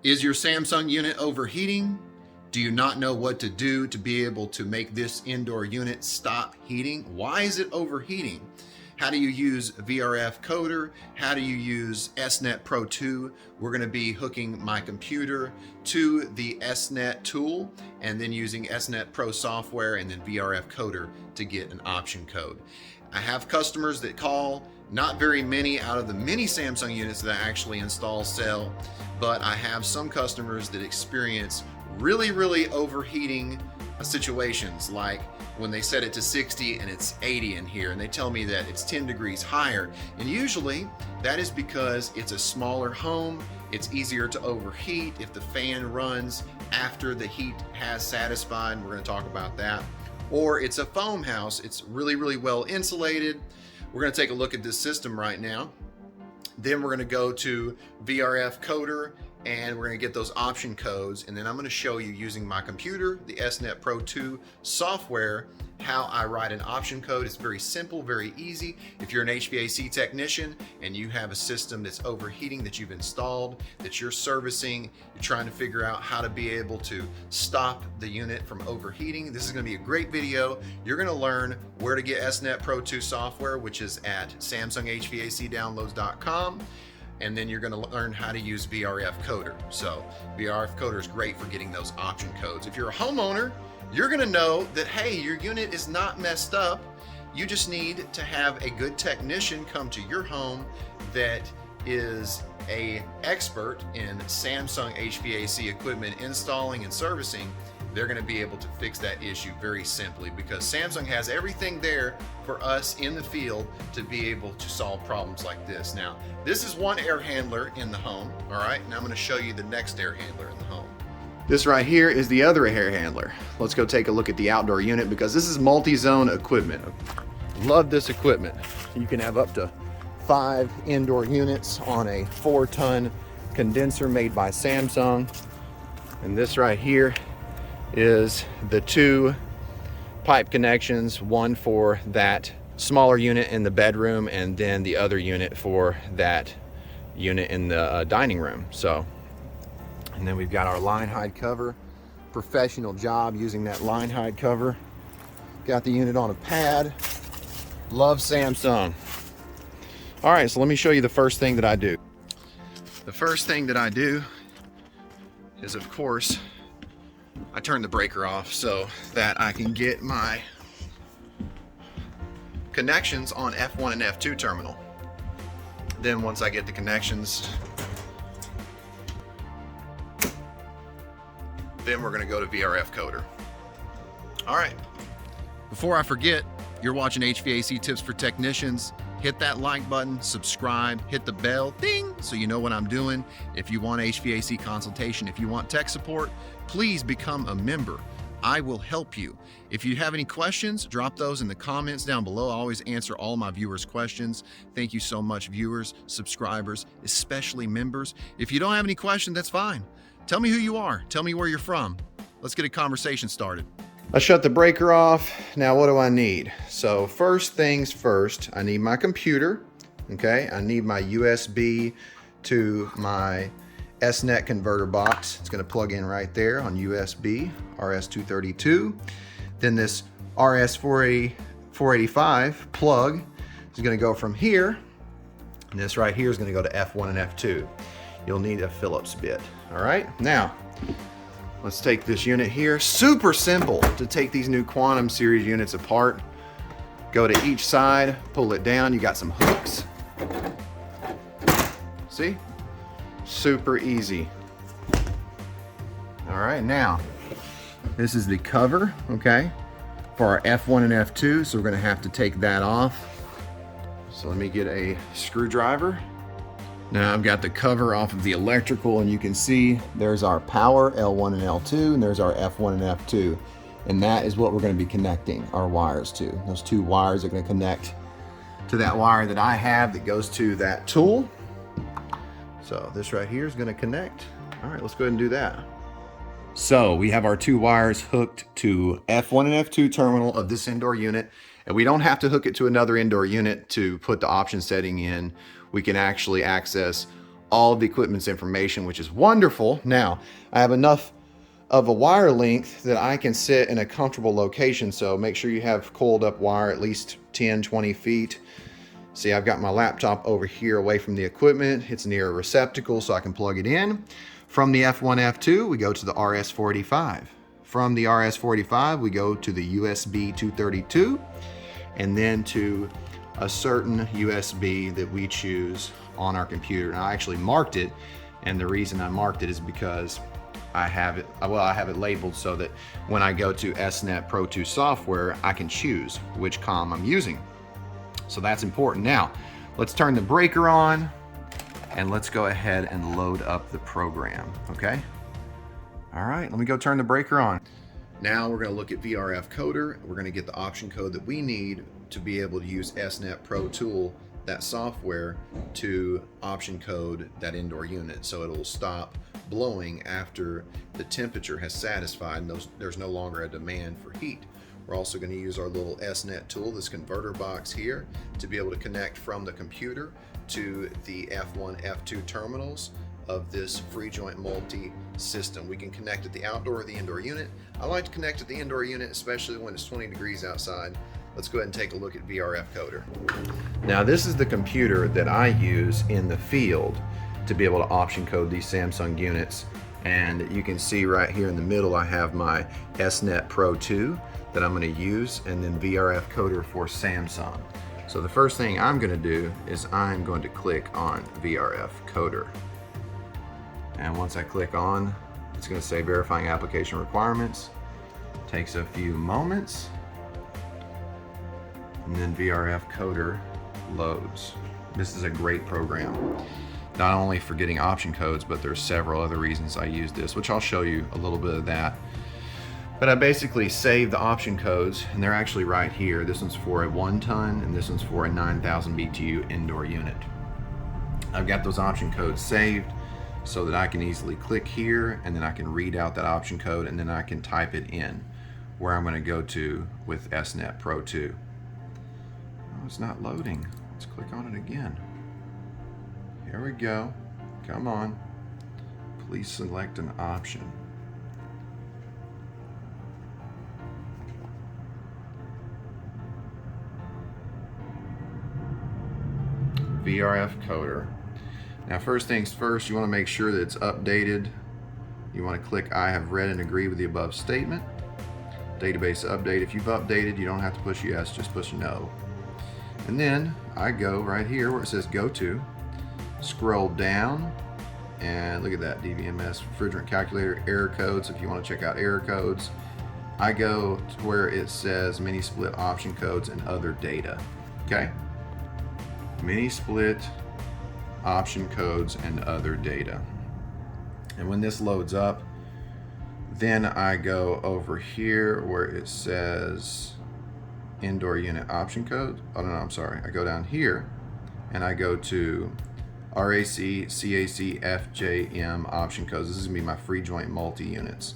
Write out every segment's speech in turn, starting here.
Is your Samsung unit overheating? Do you not know what to do to be able to make this indoor unit stop heating? Why is it overheating? How do you use VRF Coder? How do you use SNET Pro 2? We're going to be hooking my computer to the SNET tool and then using SNET Pro Software and then VRF Coder to get an option code. I have customers that call, not very many out of the many Samsung units that I actually install sell, but I have some customers that experience really overheating situations, like when they set it to 60 and it's 80 in here and they tell me that it's 10 degrees higher. And usually that is because it's a smaller home. It's easier to overheat if the fan runs after the heat has satisfied. We're going to talk about that. Or it's a foam house. It's really well insulated. We're going to take a look at this system right now. Then we're going to go to VRF Coder and we're going to get those option codes, and then I'm going to show you using my computer, the SNET Pro 2 software, how I write an option code. It's very simple, very easy. If you're an HVAC technician and you have a system that's overheating that you've installed, that you're servicing, you're trying to figure out how to be able to stop the unit from overheating, this is going to be a great video. You're going to learn where to get SNET Pro 2 software, which is at samsunghvacdownloads.com. And then you're going to learn how to use VRF Coder. So VRF Coder is great for getting those option codes. If you're a homeowner, you're going to know that, hey, your unit is not messed up. You just need to have a good technician come to your home that is an expert in Samsung HVAC equipment installing and servicing. They're going to be able to fix that issue very simply because Samsung has everything there for us in the field to be able to solve problems like this. Now, this is one air handler in the home, all right? Now I'm going to show you the next air handler in the home. This right here is the other air handler. Let's go take a look at the outdoor unit because this is multi-zone equipment. Love this equipment. You can have up to 5 indoor units on a 4-ton condenser made by Samsung. And this right here is the 2 pipe connections, one for that smaller unit in the bedroom and then the other unit for that unit in the dining room. So, and then we've got our line hide cover, professional job using that line hide cover. Got the unit on a pad. Love Samsung. All right, so let me show you the first thing that I do. The first thing that I do is, of course, I turn the breaker off so that I can get my connections on F1 and F2 terminal. Then once I get the connections, then we're going to go to VRF Coder. All right, before I forget, you're watching HVAC Tips for Technicians. Hit that like button, subscribe, hit the bell, ding, so you know what I'm doing. If you want HVAC consultation, if you want tech support, please become a member. I will help you. If you have any questions, drop those in the comments down below. I always answer all my viewers' questions. Thank you so much, viewers, subscribers, especially members. If you don't have any questions, that's fine. Tell me who you are. Tell me where you're from. Let's get a conversation started. I shut the breaker off. Now what do I need? So first things first, I need my computer, okay? I need my USB to my SNET converter box. It's gonna plug in right there on USB, RS-232. Then this RS-485 plug is gonna go from here, and this right here is gonna go to F1 and F2. You'll need a Phillips bit, all right? Now, let's take this unit here. Super simple to take these new Quantum series units apart. Go to each side, pull it down. You got some hooks. See? Super easy. All right, now, this is the cover, okay, for our F1 and F2. So we're gonna have to take that off. So let me get a screwdriver. Now I've got the cover off of the electrical, and you can see there's our power, L1 and L2, and there's our F1 and F2. And that is what we're going to be connecting our wires to. Those 2 wires are going to connect to that wire that I have that goes to that tool. So this right here is going to connect. All right, let's go ahead and do that. So we have our 2 wires hooked to F1 and F2 terminal of this indoor unit, and we don't have to hook it to another indoor unit to put the option setting in. We can actually access all of the equipment's information, which is wonderful. Now, I have enough of a wire length that I can sit in a comfortable location, so make sure you have coiled up wire at least 10-20 feet. See, I've got my laptop over here away from the equipment. It's near a receptacle so I can plug it in. From the F1, F2, we go to the RS-485. From the RS-485, we go to the USB 232, and then to a certain USB that we choose on our computer. And I actually marked it, and the reason I marked it is because I have it labeled so that when I go to SNET Pro Software, I can choose which COM I'm using. So that's important. Now, let's turn the breaker on, and let's go ahead and load up the program, okay? All right, let me go turn the breaker on. Now we're going to look at VRF Coder. We're going to get the option code that we need to be able to use SNET Pro Tool, that software, to option code that indoor unit so it'll stop blowing after the temperature has satisfied and there's no longer a demand for heat. We're also going to use our little SNET tool, this converter box here, to be able to connect from the computer to the F1, F2 terminals of this free joint multi system. We can connect at the outdoor or the indoor unit. I like to connect at the indoor unit, especially when it's 20 degrees outside. Let's go ahead and take a look at VRF Coder. Now, this is the computer that I use in the field to be able to option code these Samsung units. And you can see right here in the middle, I have my SNET Pro 2 that I'm going to use, and then VRF Coder for Samsung. So the first thing I'm going to do is I'm going to click on VRF Coder. And once I click on, it's going to say verifying application requirements. Takes a few moments. And then VRF Coder loads. This is a great program, not only for getting option codes, but there's several other reasons I use this, which I'll show you a little bit of that. But I basically save the option codes, and they're actually right here. This one's for a 1 ton, and this one's for a 9,000 BTU indoor unit. I've got those option codes saved so that I can easily click here, and then I can read out that option code, and then I can type it in where I'm going to go to with SNET Pro 2. Oh, it's not loading. Let's click on it again. Here we go. Come on. Please select an option. VRF Coder. Now, first things first, you want to make sure that it's updated. You want to click I have read and agree with the above statement. Database update. If you've updated, you don't have to push yes, just push no. And then I go right here where it says go to, scroll down, and look at that, DVMS refrigerant calculator, error codes. If you want to check out error codes, I go to where it says mini split option codes and other data. Okay, mini split option codes and other data. And when this loads up, then I go over here where it says indoor unit option code. Oh no, I'm sorry. I go down here and I go to RAC, CAC, FJM option codes. This is gonna be my free joint multi units.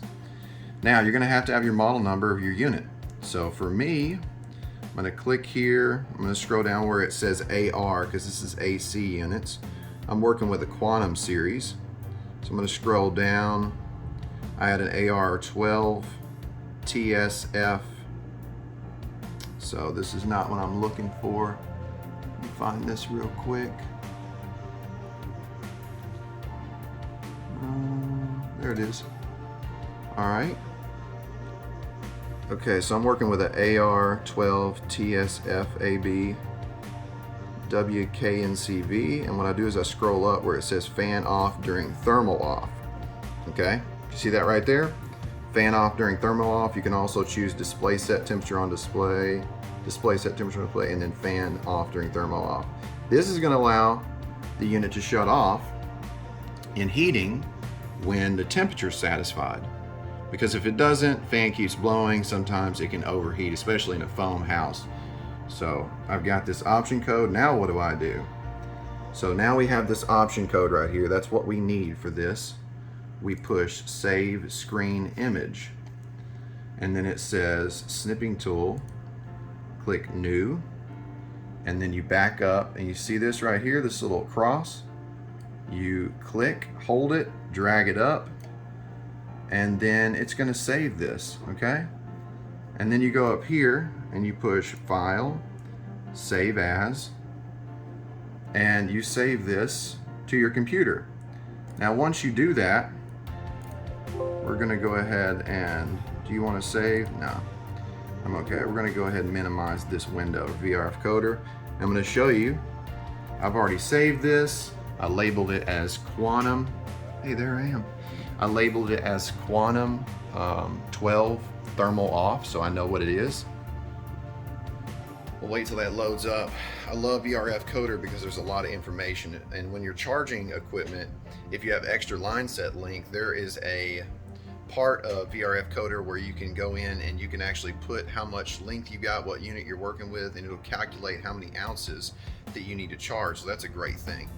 Now you're gonna have to have your model number of your unit. So for me, I'm gonna click here. I'm gonna scroll down where it says AR because this is AC units. I'm working with a Quantum series. So I'm gonna scroll down. I had an AR12 TSF. So this is not what I'm looking for. Let me find this real quick. There it is. All right. Okay, so I'm working with an AR12 TSF-AB WKNCV, and what I do is I scroll up where it says fan off during thermal off. Okay, you see that right there? Fan off during thermal off. You can also choose display set temperature on display, display set temperature on display, and then fan off during thermal off. This is going to allow the unit to shut off in heating when the temperature is satisfied. Because if it doesn't, fan keeps blowing, sometimes it can overheat, especially in a foam house. So I've got this option code. Now what do I do? So now we have this option code right here. That's what we need for this. We push save screen image, and then it says snipping tool, click new, and then you back up and you see this right here, this little cross. You click, hold it, drag it up, and then it's going to save this, okay? And then you go up here and you push File, Save As, and you save this to your computer. Now once you do that, we're going to go ahead and, do you want to save? No, I'm okay. We're going to go ahead and minimize this window, VRF Coder. I'm going to show you, I've already saved this. I labeled it as Quantum. Hey, there I am. I labeled it as Quantum 12 Thermal Off, so I know what it is. We'll wait till that loads up. I love VRF Coder because there's a lot of information, and when you're charging equipment, if you have extra line set length, there is a part of VRF Coder where you can go in and you can actually put how much length you got, what unit you're working with, and it'll calculate how many ounces that you need to charge. So that's a great thing.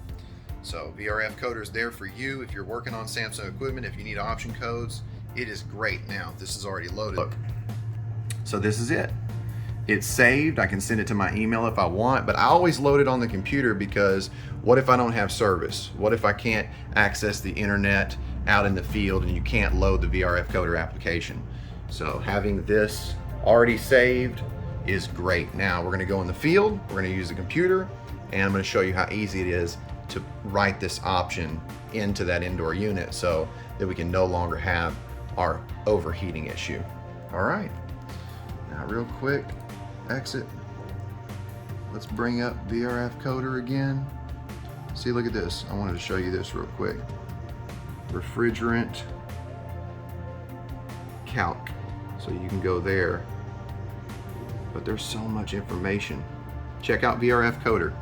So VRF Coder is there for you if you're working on Samsung equipment. If you need option codes, it is great. Now this is already loaded. Look. So this is it. It's saved. I can send it to my email if I want, but I always load it on the computer because what if I don't have service? What if I can't access the internet out in the field and you can't load the VRF Coder application? So having this already saved is great. Now we're going to go in the field, we're going to use the computer, and I'm going to show you how easy it is to write this option into that indoor unit so that we can no longer have our overheating issue. All right, now real quick, exit. Let's bring up VRF Coder again. See, look at this. I wanted to show you this real quick. Refrigerant calc. So you can go there, but there's so much information. Check out VRF Coder.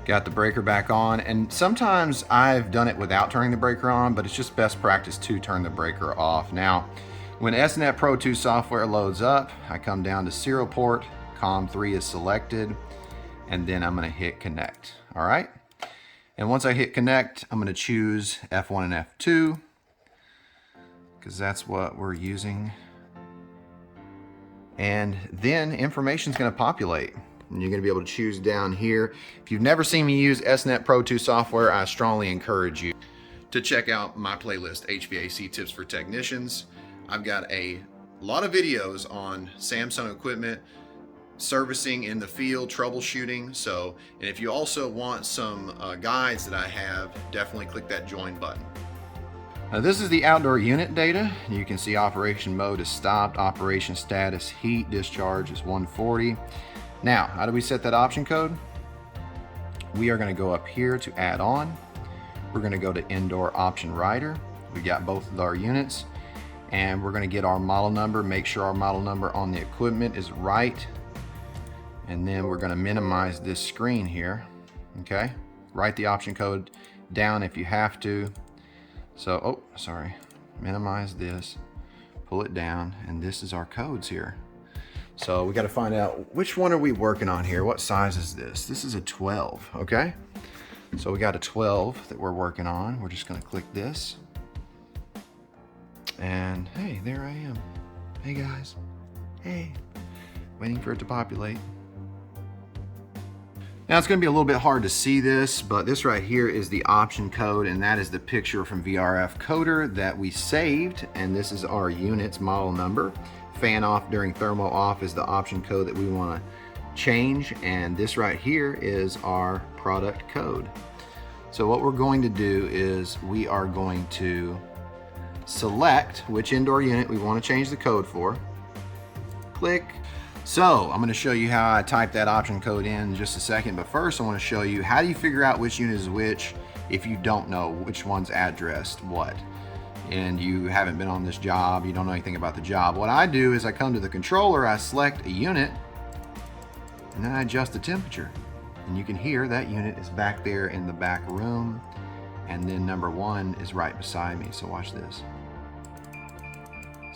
Got the breaker back on, and sometimes I've done it without turning the breaker on, but it's just best practice to turn the breaker off. Now, when SNET Pro Software loads up, I come down to serial port, COM3 is selected, and then I'm going to hit connect. All right. And once I hit connect, I'm going to choose F1 and F2 because that's what we're using. And then information is going to populate. And you're going to be able to choose down here. If you've never seen me use SNET Pro Software, I strongly encourage you to check out my playlist, HVAC Tips for Technicians. I've got a lot of videos on Samsung equipment, servicing in the field, troubleshooting. So, and if you also want some guides that I have, definitely click that join button. Now this is the outdoor unit data. You can see operation mode is stopped, operation status, heat discharge is 140. Now, how do we set that option code? We are going to go up here to add on. We're going to go to indoor option writer. We got both of our units, and we're going to get our model number, make sure our model number on the equipment is right. And then we're going to minimize this screen here. Okay, write the option code down if you have to. So, oh, sorry, minimize this, pull it down, and this is our codes here. So we got to find out which one are we working on here. What size is this? This is a 12, okay? So we got a 12 that we're working on. We're just going to click this. And hey, there I am. Hey guys. Hey. Waiting for it to populate. Now it's going to be a little bit hard to see this, but this right here is the option code, and that is the picture from VRF Coder that we saved, and this is our unit's model number. Fan off during thermal off is the option code that we want to change, and this right here is our product code. So what we're going to do is we are going to select which indoor unit we want to change the code for. Click. So I'm going to show you how I type that option code in just a second, but first I want to show you how do you figure out which unit is which if you don't know which one's addressed what, and you haven't been on this job, you don't know anything about the job. What I do is I come to the controller, I select a unit, and then I adjust the temperature. And you can hear that unit is back there in the back room, and then number 1 is right beside me. So watch this.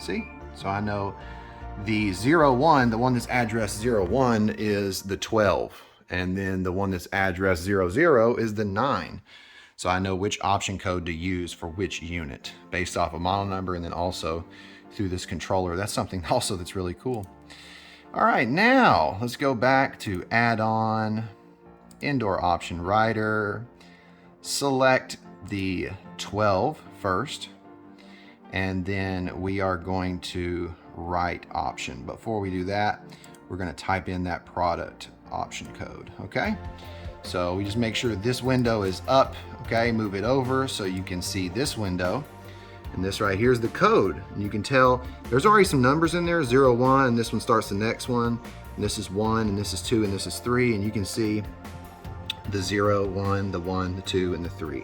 See? So I know the 01, the one that's addressed 01 is the 12, and then the one that's addressed 00 is the 9. So I know which option code to use for which unit based off a model number, and then also through this controller. That's something also that's really cool. All right, now let's go back to add-on, indoor option writer. select the 12 first, and then we are going to write option. Before we do that, we're going to type in that product option code. Okay, so we just make sure this window is up. Okay, move it over so you can see this window, and this right here is the code, and you can tell there's already some numbers in there, 0, 1, and this one starts the next one, and this is 1, and this is 2, and this is 3, and you can see the 0, 1, the 1, the 2, and the 3.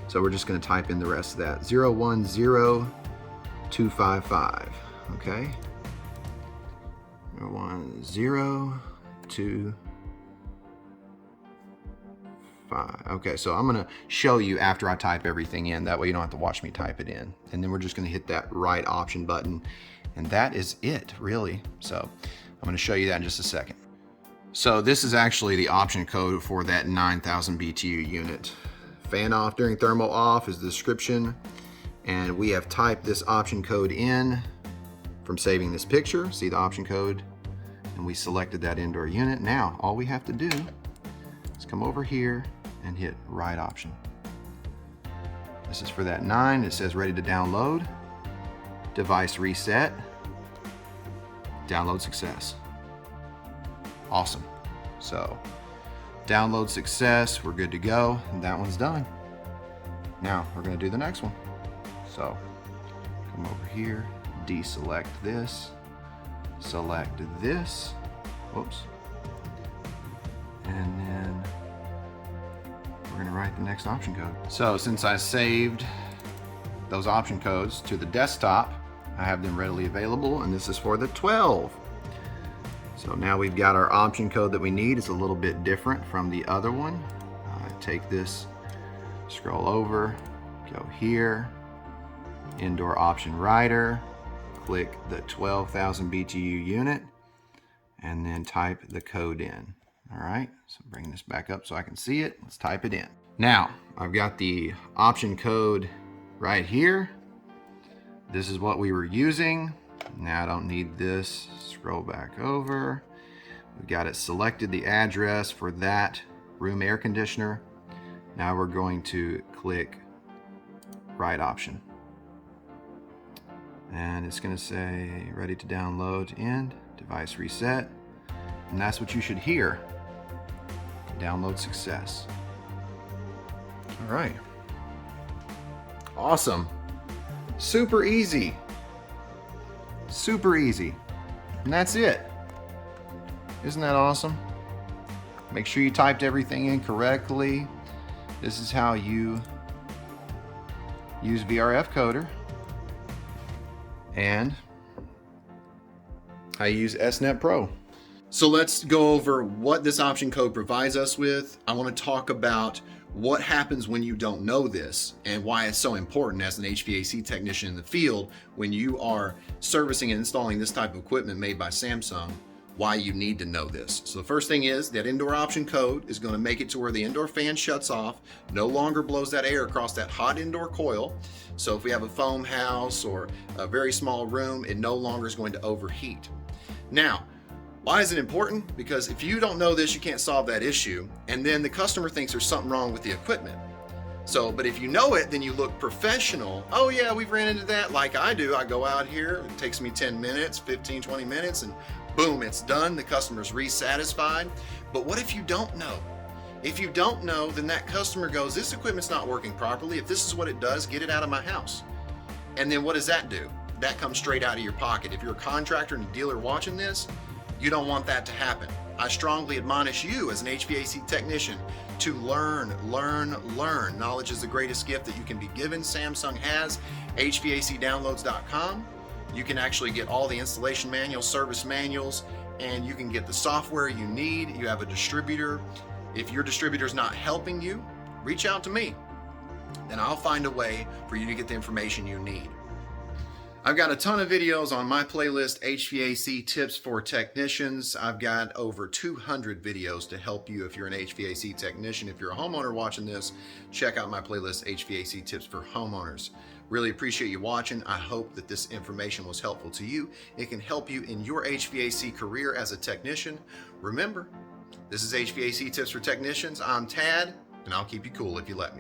So we're just going to type in the rest of that. 0, 1, 0, 2, 5, 5. Okay. 0, 1, 0, 2, 5. Okay, so I'm going to show you after I type everything in. That way you don't have to watch me type it in. And then we're just going to hit that right option button. And that is it, really. So I'm going to show you that in just a second. So this is actually the option code for that 9,000 BTU unit. Fan off during thermal off is the description. And we have typed this option code in from saving this picture. See the option code? And we selected that indoor unit. Now, all we have to do is come over here and hit write option. This is for that 9. It says ready to download. Device reset. Download success. Awesome. So, download success. We're good to go. And that one's done. Now, we're going to do the next one. So, come over here, deselect this, select this, whoops, and then we're going to write the next option code. So since I saved those option codes to the desktop, I have them readily available, and this is for the 12. So now we've got our option code that we need. It's a little bit different from the other one. Take this, scroll over, go here, indoor option writer, click the 12,000 BTU unit, and then type the code in. All right, so bring this back up so I can see it. Let's type it in. Now, I've got the option code right here. This is what we were using. Now I don't need this. Scroll back over. We've got it selected, the address for that room air conditioner. Now we're going to click write option. And it's going to say ready to download and device reset. And that's what you should hear. Download success. All right. Awesome. Super easy. Super easy. And that's it. Isn't that awesome? Make sure you typed everything in correctly. This is how you use VRF Coder. And I use SNET Pro. So let's go over what this option code provides us with. I want to talk about what happens when you don't know this and why it's so important as an HVAC technician in the field when you are servicing and installing this type of equipment made by Samsung, why you need to know this. So the first thing is that indoor option code is going to make it to where the indoor fan shuts off, no longer blows that air across that hot indoor coil. So if we have a foam house or a very small room, it no longer is going to overheat. Now, why is it important? Because if you don't know this, you can't solve that issue. And then the customer thinks there's something wrong with the equipment. So, but if you know it, then you look professional. Oh yeah, we've ran into that like I do. I go out here, it takes me 10 minutes, 15, 20 minutes, and boom, it's done. The customer's resatisfied. But what if you don't know? If you don't know, then that customer goes, this equipment's not working properly. If this is what it does, get it out of my house. And then what does that do? That comes straight out of your pocket. If you're a contractor and a dealer watching this, you don't want that to happen. I strongly admonish you as an HVAC technician to learn. Knowledge is the greatest gift that you can be given. Samsung has HVACdownloads.com. You can actually get all the installation manuals, service manuals, and you can get the software you need. You have a distributor. If your distributor is not helping you, reach out to me. Then I'll find a way for you to get the information you need. I've got a ton of videos on my playlist, HVAC Tips for Technicians. I've got over 200 videos to help you if you're an HVAC technician. If you're a homeowner watching this, check out my playlist, HVAC Tips for Homeowners. Really appreciate you watching. I hope that this information was helpful to you. It can help you in your HVAC career as a technician. Remember, this is HVAC Tips for Technicians. I'm Tad, and I'll keep you cool if you let me.